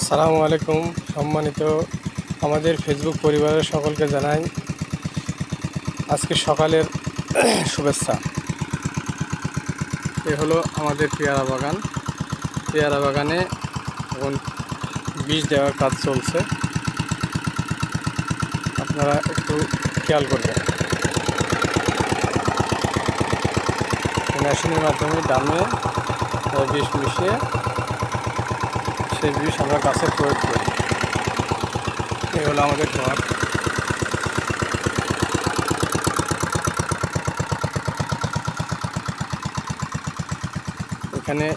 আসসালামু আলাইকুম। সম্মানিত আমাদের ফেসবুক পরিবারের সকলকে জানাই আজকে সকালের শুভেচ্ছা। এ হলো আমাদের পেয়ারা বাগান। পেয়ারা বাগানে এখন বীজ দেওয়ার কাজ চলছে, আপনারা একটু খেয়াল করবেন। মেশিনের মাধ্যমে দামে বিষ মিশিয়ে সেই বিষ আমরা গাছে প্রয়োগ করি। এই হলো আমাদের ঘর। এখানে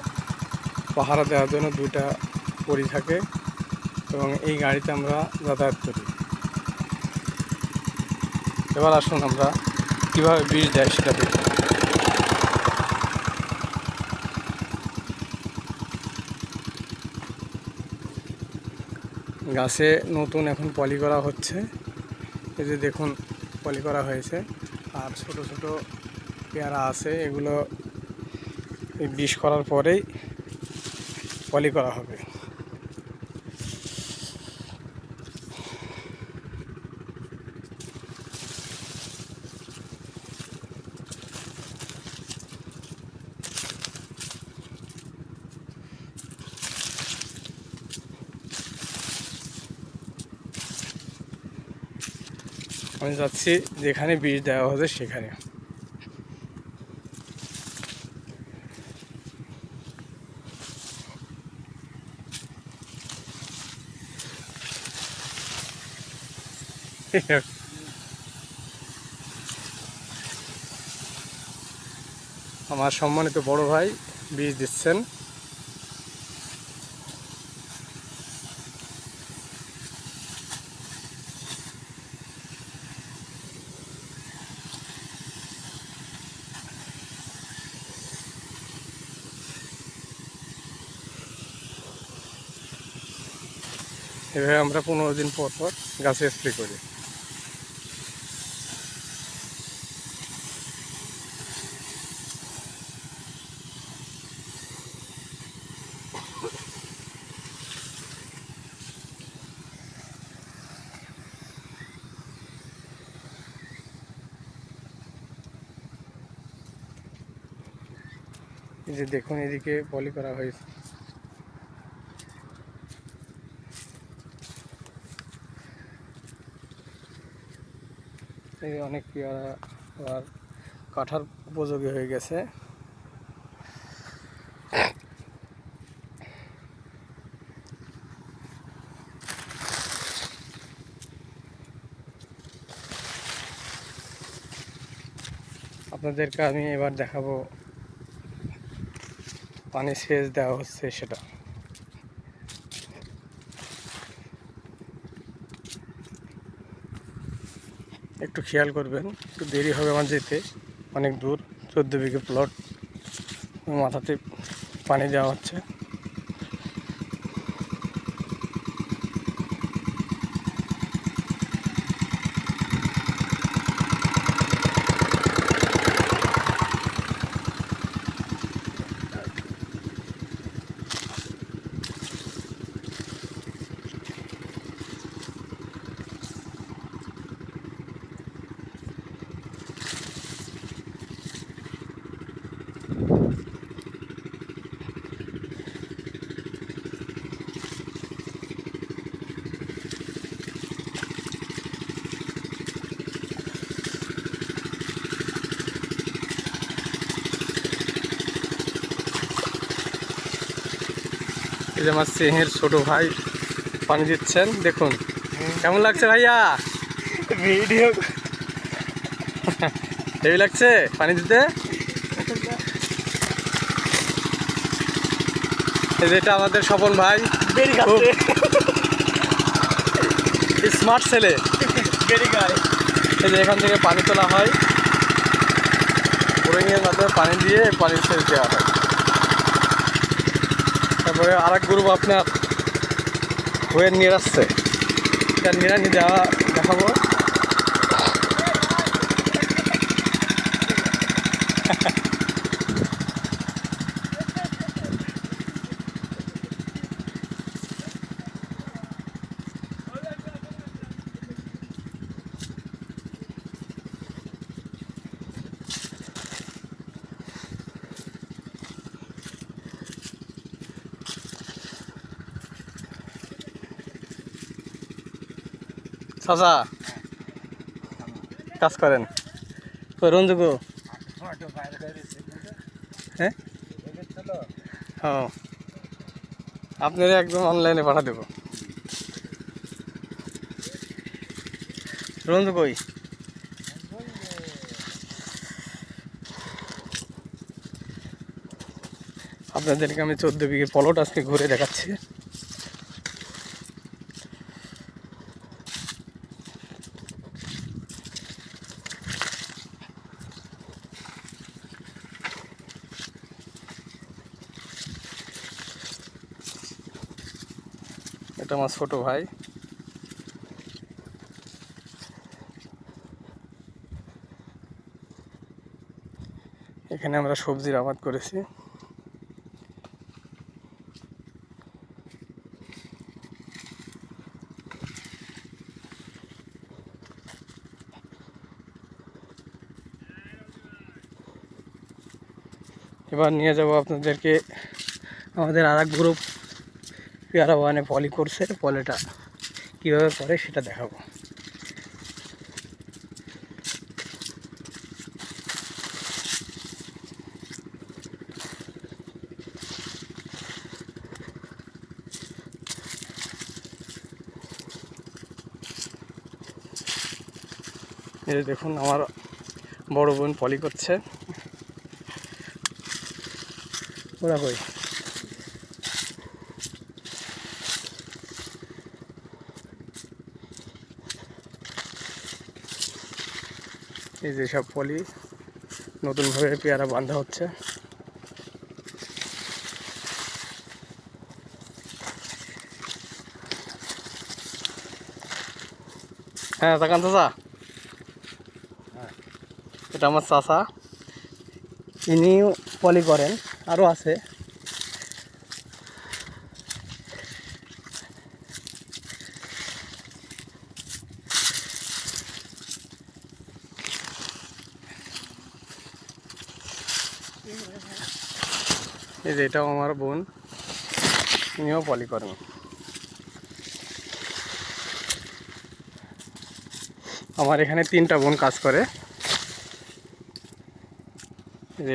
পাহারা দেওয়ার জন্য দুইটা পরি থাকে এবং এই গাড়িতে আমরা যাতায়াত করি। এবার আসুন আমরা কীভাবে বীজ দেয় সেটা দেখি। গাছে নতুন এখন পলি করা হচ্ছে, এই যে দেখুন পলি করা হয়েছে। আর ছোট ছোট পেয়ারা আছে, এগুলো এই বীজ করার পরেই পলি করা হবে। আমি যাচ্ছি যেখানে বীজ দেওয়া হচ্ছে সেখানে। আমার সম্মানিত বড় ভাই বীজ দিচ্ছেন। এভাবে আমরা 15 দিন পর পর গাছে স্প্রে করি। এই যে দেখুন এদিকে পলি করা হয়েছে। এই অনেক পেয়ারা আর কাঠার উপযোগী হয়ে গেছে। আপনাদেরকে আমি এবার দেখাবো পানি সেচ দেওয়া হচ্ছে সেটা। একটু খেয়াল করবেন, একটু দেরি হবে আমার যেতে, অনেক দূর, 14 বিঘে প্লট, মাথাতে পানি দেওয়া হচ্ছে। এই যে আমার সিংহের ছোট ভাই পানি দিচ্ছেন, দেখুন কেমন লাগছে ভাইয়া? ভিডিও হেভি লাগছে পানি দিতে। এই যে এটা আমাদের স্বপন ভাই, স্মার্ট ছেলে। এই যে এখান থেকে পানি তোলা হয়, বোরিংয়ের মাধ্যমে পানি দিয়ে পানি সেচ দেওয়া হয়। তারপরে আর এক গ্রুপ আপনার হয়ে নিয়ে আসছে, এটা নিরানি দেওয়া দেখাবো। চাচা কাজ করেন কই রঞ্জুকু? হ্যাঁ হ্যাঁ, আপনারা একদম অনলাইনে পাঠা দেবো। রঞ্জু কই? আপনাদেরকে আমি 14 বিঘে প্লট আজকে ঘুরে দেখাচ্ছি। এটা আমার ছোট ভাই। এখানে আমরা সবজির আবাদ করেছি। এবার নিয়ে যাব আপনাদেরকে আমাদের আর এক গ্রুপ পেয়ারা বাগানে পলি করছে, পলিটা কীভাবে করে সেটা দেখাবো। এই দেখুন আমার বড় বোন পলি করছে। ওরা কই? এই যে সব পলি নতুনভাবে পেয়ারা বাঁধা হচ্ছে। হ্যাঁ তাকান চাচা, এটা আমার চাচা, ইনিও পলি করেন, আরও আছে। এই যে এটাও আমার বোন, ইনিও পলি করেন। আমার এখানে 3টা বোন কাজ করে।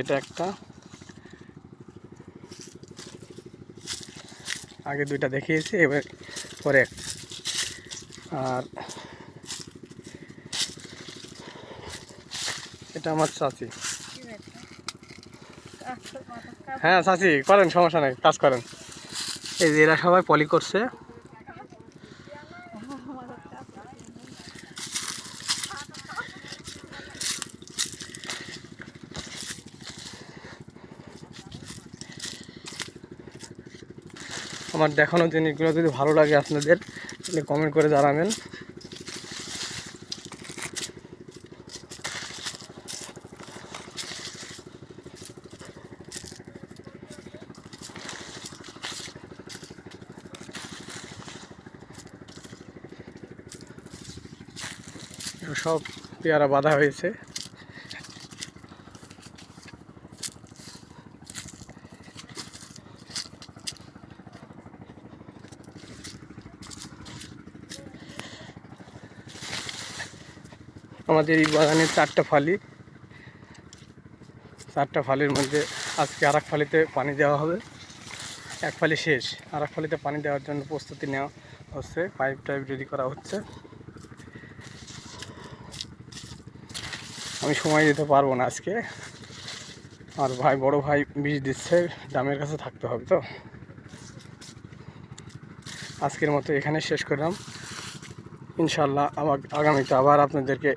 এটা একটা, আগে 2টা দেখিয়েছি, এবার পরে আর এটা আমার চাচি। হ্যাঁ চাচি করেন, সমস্যা নেই, কাজ করেন। এই যে এরা সবাই পলি করছে। আমার দেখানো জিনিসগুলো যদি ভালো লাগে আপনাদের, তাহলে কমেন্ট করে জানাবেন। সব পেয়ারা বাঁধা হয়েছে। আমাদের এই বাগানে 4টা ফালি, 4টা ফালির মধ্যে আজকে আর এক ফালিতে পানি দেওয়া হবে। এক ফালি শেষ, আর এক ফালিতে পানি দেওয়ার জন্য প্রস্তুতি নেওয়া হচ্ছে, পাইপ টাইপ রেডি করা হচ্ছে। আমি সময় দিতে পারবো না আজকে, আর ভাই বড় ভাই বীজ দিচ্ছে, দামের কাছে থাকতে হবে। তো আজকের মতো এখানে শেষ করলাম। ইনশাল্লাহ আগামীতে আবার আপনাদেরকে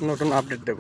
নতুন আপডেট দেব।